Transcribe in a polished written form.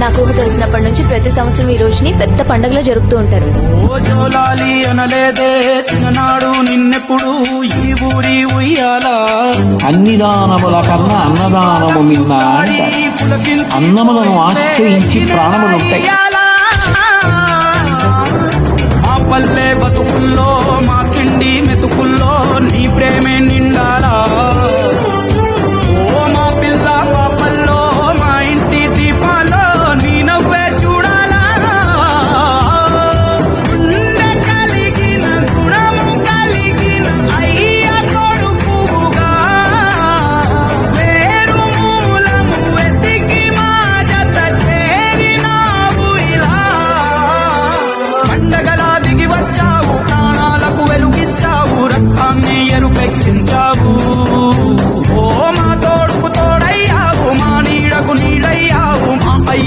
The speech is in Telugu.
నాకు ఊహ తెలిసినప్పటి నుంచి ప్రతి సంవత్సరం ఈ రోజుని పెద్ద పండుగలో జరుపుతూ ఉంటారు. ఓ జోలాలి అనలేదే చిన్ననాడు నిన్నెప్పుడు ఈ ఊరి ఉయ్యాల. అన్ని దానముల కన్నా అన్నదానము మిన్న అంటారు. అన్నములను ఆశ్రయించి ప్రాణములుంటాయి. మా పల్లె బతుకుల్లో మా తిండి మెతుకుల్లో నీ ప్రేమే నిండాలా.